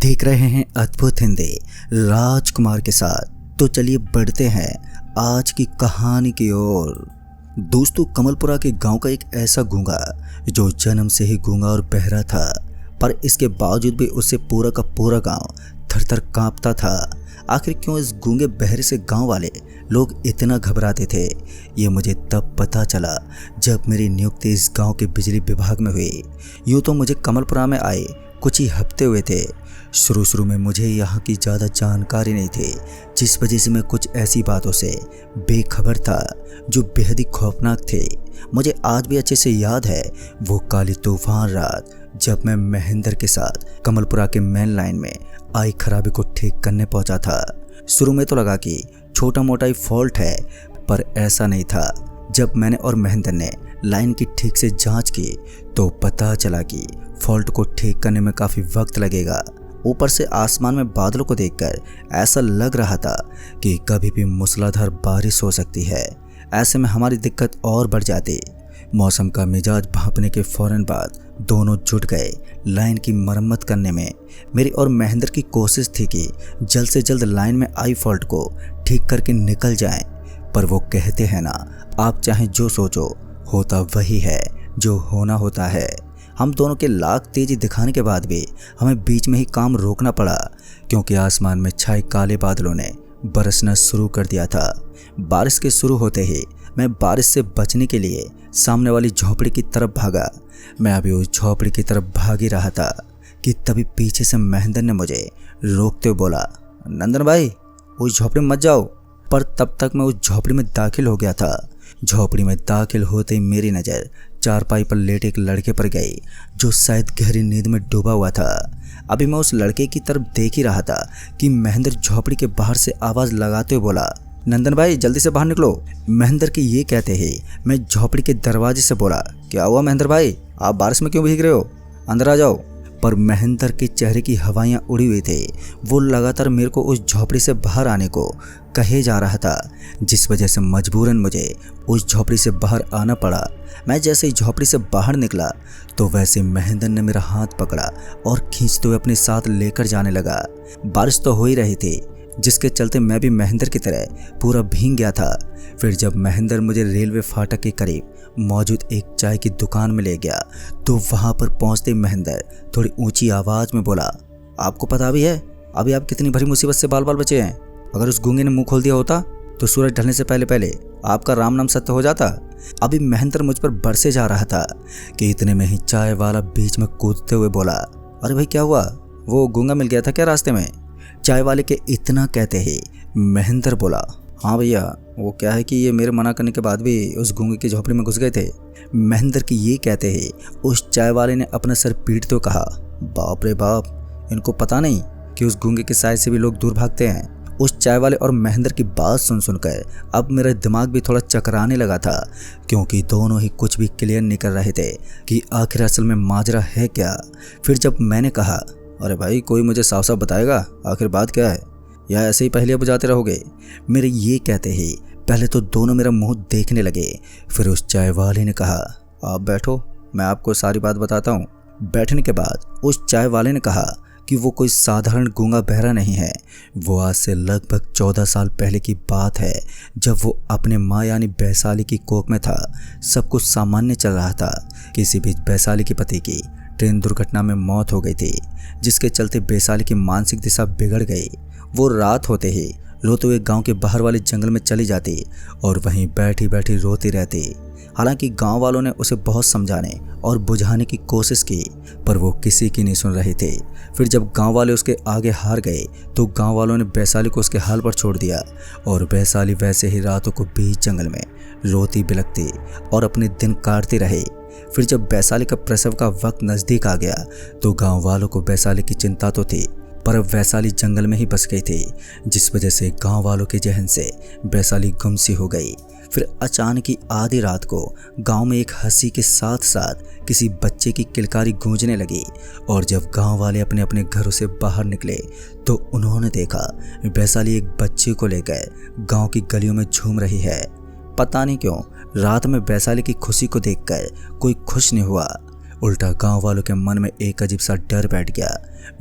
देख रहे हैं अद्भुत हिंदी राजकुमार के साथ। तो चलिए बढ़ते हैं आज की कहानी की ओर। दोस्तों, कमलपुरा के गांव का एक ऐसा गूंगा जो जन्म से ही गूंगा और बहरा था, पर इसके बावजूद भी उससे पूरा का पूरा गांव थर-थर कांपता था। आखिर क्यों इस गूंगे बहरे से गांव वाले लोग इतना घबराते थे, ये मुझे तब पता चला जब मेरी नियुक्ति इस गांव के बिजली विभाग में हुई। यूँ तो मुझे कमलपुरा में आए कुछ ही हफ्ते हुए थे। शुरू में मुझे यहाँ की ज़्यादा जानकारी नहीं थी, जिस वजह से मैं कुछ ऐसी बातों से बेखबर था जो बेहद ही खौफनाक थे। मुझे आज भी अच्छे से याद है वो काली तूफान रात जब मैं महेंद्र के साथ कमलपुरा के मेन लाइन में आई खराबी को ठीक करने पहुंचा था। शुरू में तो लगा कि छोटा मोटा ही फॉल्ट है, पर ऐसा नहीं था। जब मैंने और महेंद्र ने लाइन की ठीक से जांच की तो पता चला कि फॉल्ट को ठीक करने में काफ़ी वक्त लगेगा। ऊपर से आसमान में बादलों को देखकर ऐसा लग रहा था कि कभी भी मूसलाधार बारिश हो सकती है। ऐसे में हमारी दिक्कत और बढ़ जाती। मौसम का मिजाज भांपने के फौरन बाद दोनों जुट गए लाइन की मरम्मत करने में। मेरी और महेंद्र की कोशिश थी कि जल्द से जल्द लाइन में आई फॉल्ट को ठीक करके निकल जाएं, पर वो कहते हैं ना, आप चाहे जो सोचो होता वही है जो होना होता है। हम दोनों के लाख तेजी दिखाने के बाद भी हमें बीच में ही काम रोकना पड़ा, क्योंकि आसमान में छाए काले बादलों ने बरसना शुरू कर दिया था। बारिश के शुरू होते ही मैं बारिश से बचने के लिए सामने वाली झोपड़ी की तरफ भागा। मैं अभी उस झोपड़ी की तरफ भाग ही रहा था कि तभी पीछे से महेंद्र ने मुझे रोकते हुए बोला, नंदन भाई, उस झोपड़ी में मत जाओ। पर तब तक मैं उस झोपड़ी में दाखिल हो गया था। झोपड़ी में दाखिल होते ही मेरी नज़र चारपाई पर लेटे एक लड़के पर गई जो शायद गहरी नींद में डूबा हुआ था। अभी मैं उस लड़के की तरफ देख ही रहा था कि महेंद्र झोपड़ी के बाहर से आवाज़ लगाते हुए बोला, नंदन भाई, जल्दी से बाहर निकलो। महेंद्र के ये कहते ही मैं झोपड़ी के दरवाजे से बोला, क्या हुआ महेंद्र भाई, आप बारिश में क्यों भीग रहे हो, अंदर आ जाओ। पर महेंद्र के चेहरे की हवाइयाँ उड़ी हुई थी। वो लगातार मेरे को उस झोपड़ी से बाहर आने को कहे जा रहा था, जिस वजह से मजबूरन मुझे उस झोपड़ी से बाहर आना पड़ा। मैं जैसे ही झोपड़ी से बाहर निकला तो वैसे महेंद्र ने मेरा हाथ पकड़ा और खींचते हुए अपने साथ लेकर जाने लगा। बारिश तो हो ही रही थी, जिसके चलते मैं भी महेंद्र की तरह पूरा भीग गया था। फिर जब महेंद्र मुझे रेलवे फाटक के करीब मौजूद एक चाय की दुकान में ले गया तो वहाँ पर पहुँचते महेंद्र थोड़ी ऊंची आवाज़ में बोला, आपको पता भी है अभी आप कितनी भरी मुसीबत से बाल बाल बचे हैं। अगर उस गूंगे ने मुंह खोल दिया होता तो सूरज ढलने से पहले पहले आपका राम नाम सत्य हो जाता। अभी महेंद्र मुझ पर बरसे जा रहा था कि इतने में ही चाय वाला बीच में कूदते हुए बोला, अरे भाई क्या हुआ, वो गूंगा मिल गया था क्या रास्ते में। चाय वाले के इतना कहते ही महेंद्र बोला, हाँ भैया, वो क्या है कि ये मेरे मना करने के बाद भी उस गूंगे की झोपड़ी में घुस गए थे। महेंद्र की ये कहते ही उस चाय वाले ने अपना सर पीटते हुए कहा, बाप रे बाप, इनको पता नहीं कि उस गूंगे के साय से भी लोग दूर भागते हैं। उस चाय वाले और महेंद्र की बात सुनकर अब मेरा दिमाग भी थोड़ा चकराने लगा था, क्योंकि दोनों ही कुछ भी क्लियर नहीं कर रहे थे कि आखिर असल में माजरा है क्या। फिर जब मैंने कहा, अरे भाई, कोई मुझे साफ साफ बताएगा आखिर बात क्या है, या ऐसे ही पहले बुझाते रहोगे। मेरे ये कहते ही पहले तो दोनों मेरा मुंह देखने लगे। फिर उस चाय वाले ने कहा, आप बैठो, मैं आपको सारी बात बताता हूँ। बैठने के बाद उस चाय वाले ने कहा कि वो कोई साधारण गूंगा बहरा नहीं है। वो आज से लगभग 14 साल पहले की बात है, जब वो अपने माँ यानी वैशाली की कोख में था। सब कुछ सामान्य चल रहा था। किसी बीच वैशाली के पति की ट्रेन दुर्घटना में मौत हो गई थी, जिसके चलते वैशाली की मानसिक दिशा बिगड़ गई। वो रात होते ही रोते हुए गांव के बाहर वाले जंगल में चली जाती और वहीं बैठी बैठी रोती रहती। हालांकि गांव वालों ने उसे बहुत समझाने और बुझाने की कोशिश की, पर वो किसी की नहीं सुन रही थी। फिर जब गांव वाले उसके आगे हार गए तो गांव वालों ने वैशाली को उसके हाल पर छोड़ दिया और वैशाली वैसे ही रातों को बीच जंगल में रोती बिलखती और अपने दिन काटती रही। फिर जब वैशाली का प्रसव का वक्त नज़दीक आ गया तो गाँव वालों को वैशाली की चिंता तो थी, पर अब वैशाली जंगल में ही बस गई थी, जिस वजह से गांव वालों के जहन से वैशाली गुमसी हो गई। फिर अचानक ही आधी रात को गांव में एक हंसी के साथ साथ किसी बच्चे की किलकारी गूंजने लगी और जब गांव वाले अपने अपने घरों से बाहर निकले तो उन्होंने देखा वैशाली एक बच्चे को लेकर गांव की गलियों में झूम रही है। पता नहीं क्यों रात में वैशाली की खुशी को देखकर कोई खुश नहीं हुआ, उल्टा गांव वालों के मन में एक अजीब सा डर बैठ गया।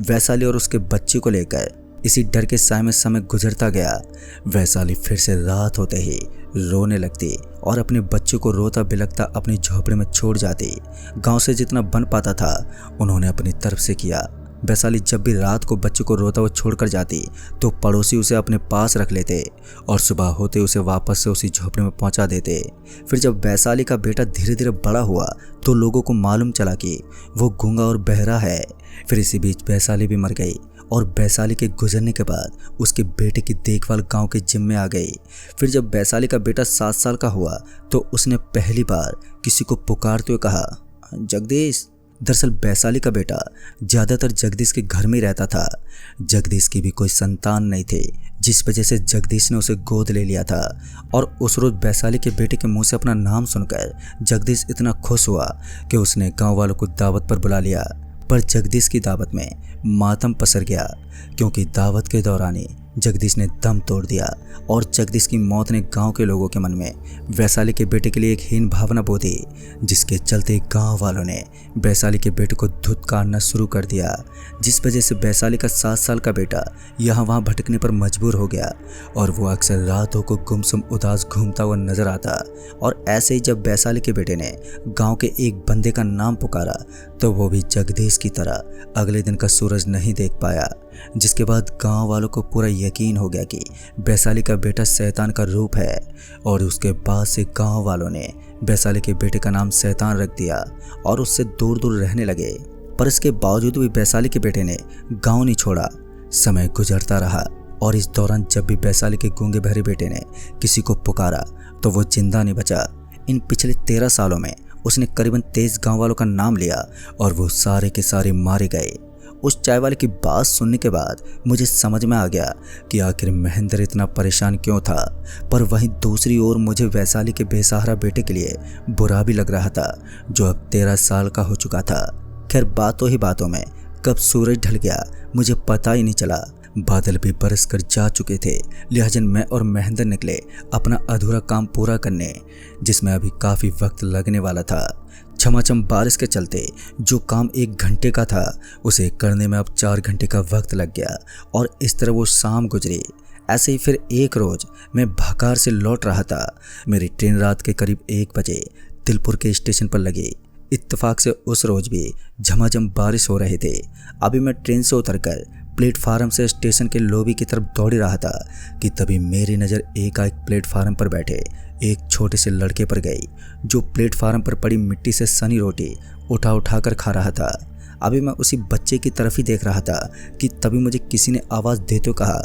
वैशाली और उसके बच्चे को लेकर। इसी डर के साए में समय गुजरता गया। वैशाली फिर से रात होते ही रोने लगती और अपने बच्चों को रोता बिलखता अपनी झोपड़ी में छोड़ जाती। गांव से जितना बन पाता था उन्होंने अपनी तरफ से किया। वैशाली जब भी रात को बच्चों को रोता हुआ छोड़कर जाती तो पड़ोसी उसे अपने पास रख लेते और सुबह होते उसे वापस से उसी झोपड़ी में पहुंचा देते। फिर जब वैशाली का बेटा धीरे धीरे बड़ा हुआ तो लोगों को मालूम चला कि वो गूंगा और बहरा है। फिर इसी बीच वैशाली भी मर गई और वैशाली के गुजरने के बाद उसके बेटे की देखभाल गांव के जिम्मे आ गई। फिर जब वैशाली का बेटा 7 साल का हुआ तो उसने पहली बार किसी को पुकारते हुए कहा, जगदीश। दरअसल वैशाली का बेटा ज़्यादातर जगदीश के घर में रहता था। जगदीश की भी कोई संतान नहीं थी, जिस वजह से जगदीश ने उसे गोद ले लिया था। और उस रोज़ वैशाली के बेटे के मुंह से अपना नाम सुनकर जगदीश इतना खुश हुआ कि उसने गांव वालों को दावत पर बुला लिया। पर जगदीश की दावत में मातम पसर गया, क्योंकि दावत के दौरान ही जगदीश ने दम तोड़ दिया और जगदीश की मौत ने गांव के लोगों के मन में वैशाली के बेटे के लिए एक हीन भावना बो दी, जिसके चलते गांव वालों ने वैशाली के बेटे को धुतकारना शुरू कर दिया, जिस वजह से वैशाली का 7 साल का बेटा यहाँ वहाँ भटकने पर मजबूर हो गया और वो अक्सर रातों को गुमसुम उदास घूमता हुआ नजर आता। और ऐसे ही जब वैशाली के बेटे ने गाँव के एक बंदे का नाम पुकारा तो वो भी जगदीश की तरह अगले दिन का सूरज नहीं देख पाया, जिसके बाद गांव वालों को पूरा यकीन हो गया कि वैशाली का बेटा शैतान का रूप है। और उसके बाद से गांव वालों ने वैशाली के बेटे का नाम शैतान रख दिया और उससे दूर दूर रहने लगे। पर इसके बावजूद भी वैशाली के बेटे ने गांव नहीं छोड़ा। समय गुजरता रहा और इस दौरान जब भी वैशाली के गूंगे बहरे बेटे ने किसी को पुकारा तो वो जिंदा नहीं बचा। इन पिछले 13 सालों में उसने करीबन 23 गाँव वालों का नाम लिया और वो सारे के सारे मारे गए। उस चाय वाले की बात सुनने के बाद मुझे समझ में आ गया कि आखिर महेंद्र इतना परेशान क्यों था। पर वहीं दूसरी ओर मुझे वैशाली के बेसहारा बेटे के लिए बुरा भी लग रहा था, जो अब 13 साल का हो चुका था। खैर बातों ही बातों में कब सूरज ढल गया मुझे पता ही नहीं चला। बादल भी बरस कर जा चुके थे, लिहाजा मैं और महेंद्र निकले अपना अधूरा काम पूरा करने, जिसमें अभी काफ़ी वक्त लगने वाला था। छमाछम बारिश के चलते जो काम 1 घंटे का था उसे करने में अब 4 घंटे का वक्त लग गया और इस तरह वो शाम गुजरी। ऐसे ही फिर एक रोज़ मैं भकार से लौट रहा था। मेरी ट्रेन रात के करीब 1 बजे दिलपुर के स्टेशन पर लगी। इत्तेफाक से उस रोज़ भी झमाझम बारिश हो रहे थे। अभी मैं ट्रेन से उतरकर प्लेटफार्म से स्टेशन के लॉबी की तरफ दौड़ रहा था कि तभी मेरी नज़र एकाएक प्लेटफार्म पर बैठे एक छोटे से लड़के पर गई, जो प्लेटफार्म पर पड़ी मिट्टी से सनी रोटी उठा कर खा रहा था। अभी मैं उसी बच्चे की तरफ ही देख रहा था कि तभी मुझे किसी ने आवाज़ देते हुए कहा,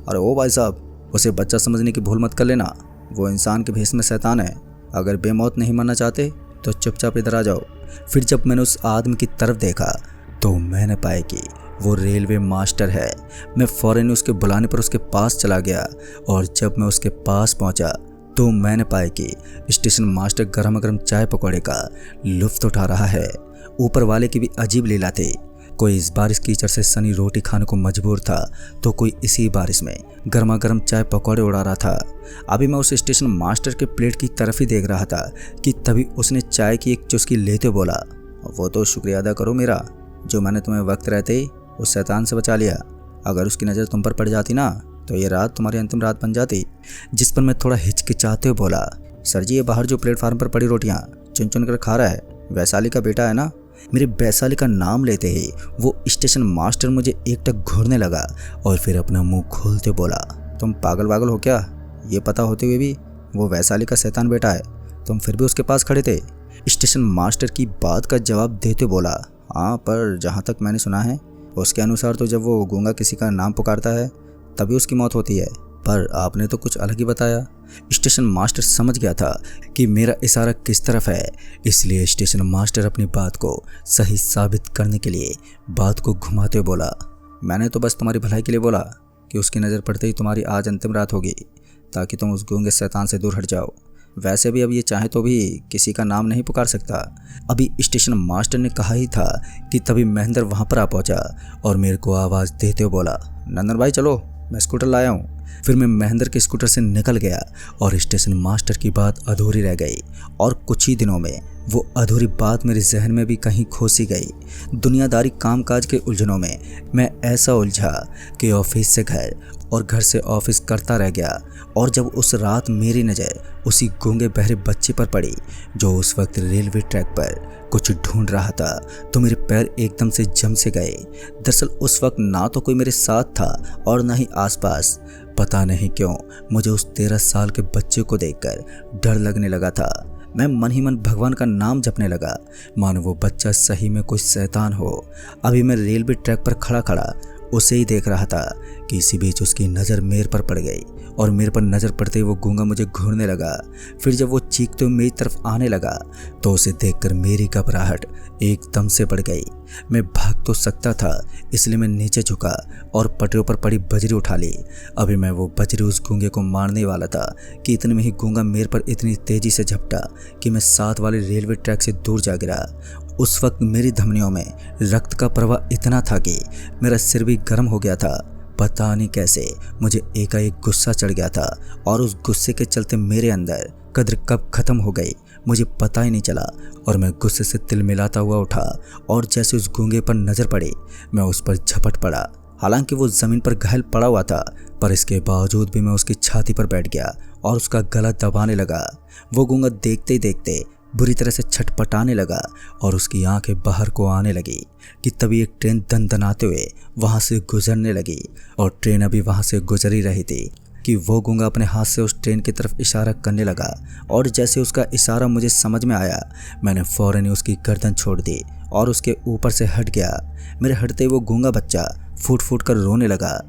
अरे ओ भाई साहब, उसे बच्चा समझने की भूल मत कर लेना, वो इंसान के भेष में शैतान है। अगर बेमौत नहीं मरना चाहते तो चुपचाप इधर आ जाओ। फिर जब मैंने उस आदमी की तरफ देखा तो मैंने पाया कि वो रेलवे मास्टर है। मैं फ़ौरन उसके बुलाने पर उसके पास चला गया और जब मैं उसके पास पहुंचा तो मैंने पाया कि स्टेशन मास्टर गर्मा गर्म चाय पकौड़े का लुत्फ़ उठा रहा है। ऊपर वाले की भी अजीब लीला थी। कोई इस बारिश कीचड़ से सनी रोटी खाने को मजबूर था तो कोई इसी बारिश में गर्मा गर्म चाय पकौड़े उड़ा रहा था। अभी मैं उस स्टेशन मास्टर के प्लेट की तरफ ही देख रहा था कि तभी उसने चाय की एक चुस्की लेते बोला, वो तो शुक्रिया अदा करो मेरा, जो मैंने तुम्हें वक्त रहते ही उस शैतान से बचा लिया। अगर उसकी नज़र तुम पर पड़ जाती ना तो ये रात तुम्हारी अंतिम रात बन जाती। जिस पर मैं थोड़ा हिचकिचाते हुए बोला, सर जी, ये बाहर जो प्लेटफार्म पर पड़ी रोटियां चुन चुन कर खा रहा है, वैशाली का बेटा है ना। मेरे वैशाली का नाम लेते ही वो स्टेशन मास्टर मुझे एकटक घूरने लगा और फिर अपना मुंह खोलते बोला, तुम पागल वागल हो क्या? ये पता होते हुए भी वो वैशाली का शैतान बेटा है, तुम फिर भी उसके पास खड़े थे? स्टेशन मास्टर की बात का जवाब देते बोला, हाँ, पर जहाँ तक मैंने सुना है उसके अनुसार तो जब वो गूंगा किसी का नाम पुकारता है तभी उसकी मौत होती है, पर आपने तो कुछ अलग ही बताया। स्टेशन मास्टर समझ गया था कि मेरा इशारा किस तरफ है, इसलिए स्टेशन मास्टर अपनी बात को सही साबित करने के लिए बात को घुमाते हुए बोला, मैंने तो बस तुम्हारी भलाई के लिए बोला कि उसकी नज़र पड़ते ही तुम्हारी आज अंतिम रात होगी, ताकि तुम उस गूंगे शैतान से दूर हट जाओ। वैसे भी अब ये चाहे तो भी किसी का नाम नहीं पुकार सकता। अभी स्टेशन मास्टर ने कहा ही था कि तभी महेंद्र वहाँ पर आ पहुँचा और मेरे को आवाज़ देते हुए बोला, नंदन भाई चलो, मैं स्कूटर लाया हूँ। फिर मैं महेंद्र के स्कूटर से निकल गया और स्टेशन मास्टर की बात अधूरी रह गई और कुछ ही दिनों में वो अधूरी बात मेरे जहन में भी कहीं खो सी गई। दुनियादारी कामकाज के उलझनों में मैं ऐसा उलझा कि ऑफिस से घर और घर से ऑफिस करता रह गया। और जब उस रात मेरी नज़र उसी गूंगे बहरे बच्चे पर पड़ी जो उस वक्त रेलवे ट्रैक पर कुछ ढूंढ रहा था, तो मेरे पैर एकदम से जम से गए। दरअसल उस वक्त ना तो कोई मेरे साथ था और ना ही आसपास। पता नहीं क्यों मुझे उस 13 साल के बच्चे को देखकर डर लगने लगा था। मैं मन ही मन भगवान का नाम जपने लगा, मानो वो बच्चा सही में कोई शैतान हो। अभी मैं रेलवे ट्रैक पर खड़ा खड़ा उसे ही देख रहा था कि इसी बीच उसकी नज़र मेरे पर पड़ गई और मेरे पर नज़र पड़ते ही वो गूंगा मुझे घूरने लगा। फिर जब वो चीखते हुए मेरी तरफ आने लगा तो उसे देखकर मेरी घबराहट एकदम से बढ़ गई। मैं भाग तो सकता था, इसलिए मैं नीचे झुका और पटरियों पर पड़ी बजरी उठा ली। अभी मैं वो बजरी उस गूंगे को मारने वाला था कि इतने में ही गूंगा मेरे पर इतनी तेजी से झपटा कि मैं साथ वाले रेलवे ट्रैक से दूर जा गिरा। उस वक्त मेरी धमनियों में रक्त का प्रवाह इतना था कि मेरा सिर भी गर्म हो गया था। पता नहीं कैसे मुझे एकाएक गुस्सा चढ़ गया था और उस गुस्से के चलते मेरे अंदर कद्र कब खत्म हो गई मुझे पता ही नहीं चला। और मैं गुस्से से तिलमिलाता हुआ उठा और जैसे उस गूंगे पर नज़र पड़ी मैं उस पर झपट पड़ा। हालांकि वो ज़मीन पर घायल पड़ा हुआ था, पर इसके बावजूद भी मैं उसकी छाती पर बैठ गया और उसका गला दबाने लगा। वो गूंगा देखते ही देखते बुरी तरह से छटपटाने लगा और उसकी आंखें बाहर को आने लगी कि तभी एक ट्रेन दनदनाते हुए वहां से गुजरने लगी। और ट्रेन अभी वहां से गुजर ही रही थी कि वो गूंगा अपने हाथ से उस ट्रेन की तरफ इशारा करने लगा। और जैसे उसका इशारा मुझे समझ में आया, मैंने फौरन ही उसकी गर्दन छोड़ दी और उसके ऊपर से हट गया। मेरे हटते ही वो गूंगा बच्चा फूट फूट कर रोने लगा।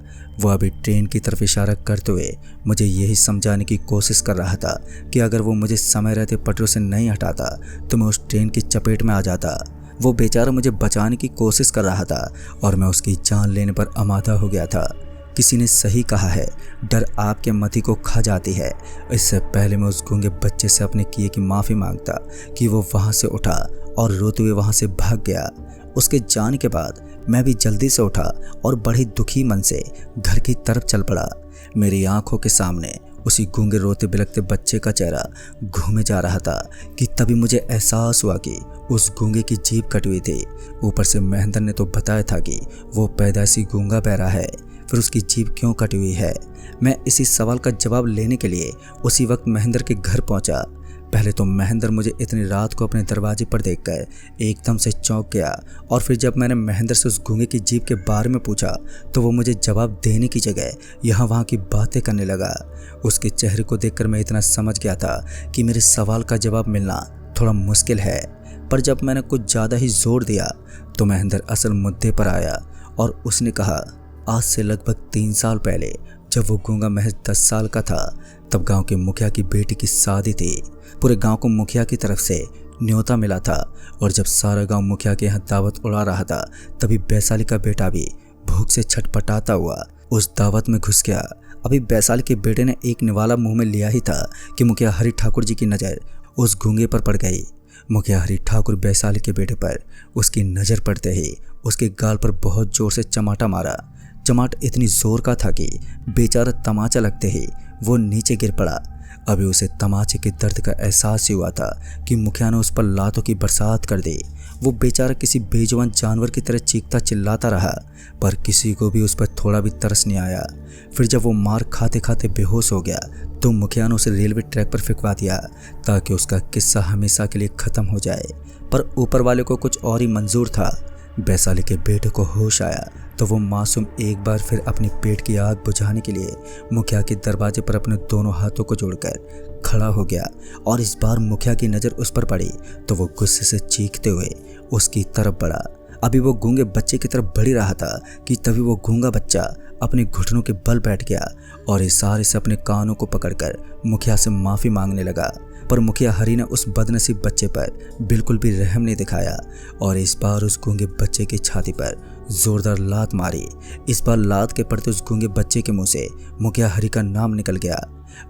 वह अभी ट्रेन की तरफ इशारा करते हुए मुझे यही समझाने की कोशिश कर रहा था कि अगर वो मुझे समय रहते पटरियों से नहीं हटाता तो मैं उस ट्रेन की चपेट में आ जाता। वो बेचारा मुझे बचाने की कोशिश कर रहा था और मैं उसकी जान लेने पर आमादा हो गया था। किसी ने सही कहा है, डर आपके मति को खा जाती है। इससे पहले मैं उस गूंगे बच्चे से अपने किए की माफ़ी मांगता कि वो वहाँ से उठा और रोते हुए वहाँ से भाग गया। उसके जाने के बाद मैं भी जल्दी से उठा और बड़े दुखी मन से घर की तरफ चल पड़ा। मेरी आंखों के सामने उसी गूंगे रोते बिलखते बच्चे का चेहरा घूमे जा रहा था कि तभी मुझे एहसास हुआ कि उस गूंगे की जीभ कटी हुई थी। ऊपर से महेंद्र ने तो बताया था कि वो पैदाइशी गूंगा बहरा है, फिर उसकी जीभ क्यों कटी हुई है। मैं इसी सवाल का जवाब लेने के लिए उसी वक्त महेंद्र के घर पहुंचा। पहले तो महेंद्र मुझे इतनी रात को अपने दरवाजे पर देखकर एकदम से चौंक गया और फिर जब मैंने महेंद्र से उस गूंगे की जीभ के बारे में पूछा तो वो मुझे जवाब देने की जगह यहाँ वहाँ की बातें करने लगा। उसके चेहरे को देखकर मैं इतना समझ गया था कि मेरे सवाल का जवाब मिलना थोड़ा मुश्किल है। पर जब मैंने कुछ ज़्यादा ही जोर दिया तो महेंद्र असल मुद्दे पर आया और उसने कहा, आज से लगभग 3 साल पहले जब वो गूंगा महज 10 साल का था, तब गांव के मुखिया की बेटी की शादी थी। पूरे गांव को मुखिया की तरफ से न्योता मिला था और जब सारा गांव मुखिया के यहाँ दावत उड़ा रहा था तभी वैशाली का बेटा भी भूख से छटपटाता हुआ उस दावत में घुस गया। अभी वैशाली के बेटे ने एक निवाला मुंह में लिया ही था कि मुखिया हरि ठाकुर जी की नज़र उस गूंगे पर पड़ गई। मुखिया हरि ठाकुर वैशाली के बेटे पर उसकी नज़र पड़ते ही उसके गाल पर बहुत जोर से चमाटा मारा। चमाट इतनी जोर का था कि बेचारा तमाचा लगते ही वो नीचे गिर पड़ा। अभी उसे तमाचे के दर्द का एहसास ही हुआ था कि मुखिया ने उस पर लातों की बरसात कर दी। वो बेचारा किसी बेजुबान जानवर की तरह चीखता चिल्लाता रहा, पर किसी को भी उस पर थोड़ा भी तरस नहीं आया। फिर जब वो मार खाते खाते बेहोश हो गया तो मुखिया ने उसे रेलवे ट्रैक पर फेंकवा दिया ताकि उसका किस्सा हमेशा के लिए ख़त्म हो जाए। पर ऊपर वाले को कुछ और ही मंजूर था। वैशाली के बेटे को होश आया तो वो मासूम एक बार फिर अपनी पेट की आग बुझाने के लिए मुखिया के दरवाजे पर अपने दोनों हाथों को जोड़कर खड़ा हो गया। और इस बार मुखिया की नज़र उस पर पड़ी तो वो गुस्से से चीखते हुए उसकी तरफ बढ़ा। अभी वो गूंगे बच्चे की तरफ बढ़ रहा था कि तभी वो गूंगा बच्चा अपने घुटनों के बल बैठ गया और इशारे से अपने कानों को पकड़कर मुखिया से माफ़ी मांगने लगा। पर मुखिया हरि ने उस बदनसीब बच्चे पर बिल्कुल भी रहम नहीं दिखाया और इस बार उस गूंगे बच्चे की छाती पर जोरदार लात मारी। इस बार लात के पड़ते उस गूंगे बच्चे के मुंह से मुखिया हरि का नाम निकल गया।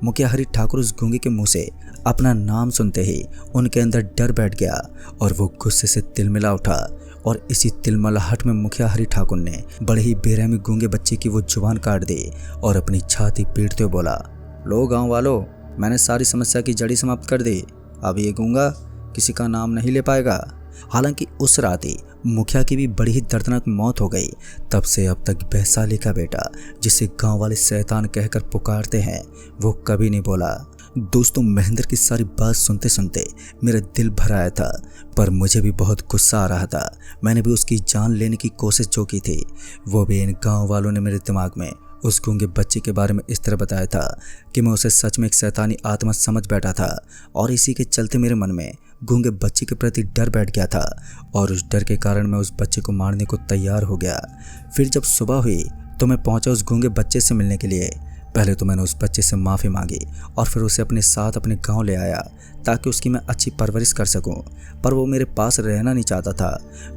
मुखिया हरि ठाकुर उस गूंगे के मुंह से अपना नाम सुनते ही उनके अंदर डर बैठ गया और वो गुस्से से तिलमिला उठा। और इसी तिलमिलाहट में मुखिया हरि ठाकुर ने बड़े ही बेरहमी गूंगे बच्चे की वो जुबान काट दी और अपनी छाती पीटते हुए बोला, लो गाँव वालों, मैंने सारी समस्या की जड़ी समाप्त कर दी। अब ये गूंगा किसी का नाम नहीं ले पाएगा। हालांकि उस रात ही मुखिया की भी बड़ी ही दर्दनाक मौत हो गई। तब से अब तक वैशाली का बेटा, जिसे गांव वाले शैतान कहकर पुकारते हैं, वो कभी नहीं बोला। दोस्तों, महेंद्र की सारी बात सुनते सुनते मेरा दिल भर आया था, पर मुझे भी बहुत गुस्सा आ रहा था। मैंने भी उसकी जान लेने की कोशिश जो की थी, वो भी इन गाँव वालों ने मेरे दिमाग में उस गूंगे बच्चे के बारे में इस तरह बताया था कि मैं उसे सच में एक शैतानी आत्मा समझ बैठा था। और इसी के चलते मेरे मन में गूंगे बच्चे के प्रति डर बैठ गया था और उस डर के कारण मैं उस बच्चे को मारने को तैयार हो गया। फिर जब सुबह हुई तो मैं पहुंचा उस गूंगे बच्चे से मिलने के लिए। पहले तो मैंने उस बच्चे से माफ़ी मांगी और फिर उसे अपने साथ अपने गांव ले आया ताकि उसकी मैं अच्छी परवरिश कर सकूं। पर वो मेरे पास रहना नहीं चाहता था।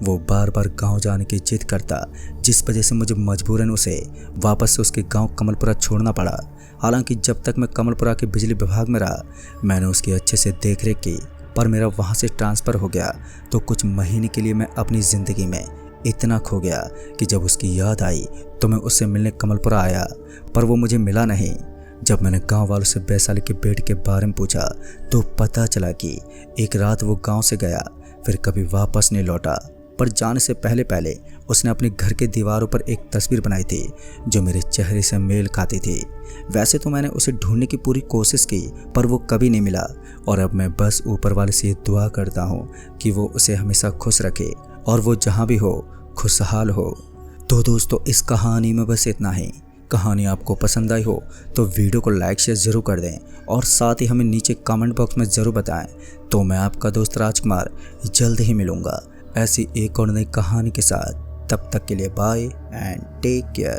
वो बार बार गांव जाने की जिद करता, जिस वजह से मुझे मजबूरन उसे वापस से उसके गांव कमलपुरा छोड़ना पड़ा। हालांकि जब तक मैं कमलपुरा के बिजली विभाग में रहा, मैंने उसकी अच्छे से देखरेख की, पर मेरा वहाँ से ट्रांसफ़र हो गया तो कुछ महीने के लिए मैं अपनी ज़िंदगी में इतना खो गया कि जब उसकी याद आई तो मैं उससे मिलने कमलपुरा आया, पर वो मुझे मिला नहीं। जब मैंने गांव वालों से वैशाली के बेटे के बारे में पूछा तो पता चला कि एक रात वो गांव से गया, फिर कभी वापस नहीं लौटा। पर जाने से पहले पहले उसने अपने घर के दीवारों पर एक तस्वीर बनाई थी जो मेरे चेहरे से मेल खाती थी। वैसे तो मैंने उसे ढूंढने की पूरी कोशिश की, पर वो कभी नहीं मिला। और अब मैं बस ऊपर वाले से ये दुआ करता हूँ कि वो उसे हमेशा खुश रखे और वो जहाँ भी हो खुशहाल हो। तो दोस्तों, इस कहानी में बस इतना ही। कहानी आपको पसंद आई हो तो वीडियो को लाइक शेयर ज़रूर कर दें और साथ ही हमें नीचे कमेंट बॉक्स में ज़रूर बताएं। तो मैं आपका दोस्त राजकुमार जल्द ही मिलूँगा ऐसी एक और नई कहानी के साथ। तब तक के लिए बाय एंड टेक केयर।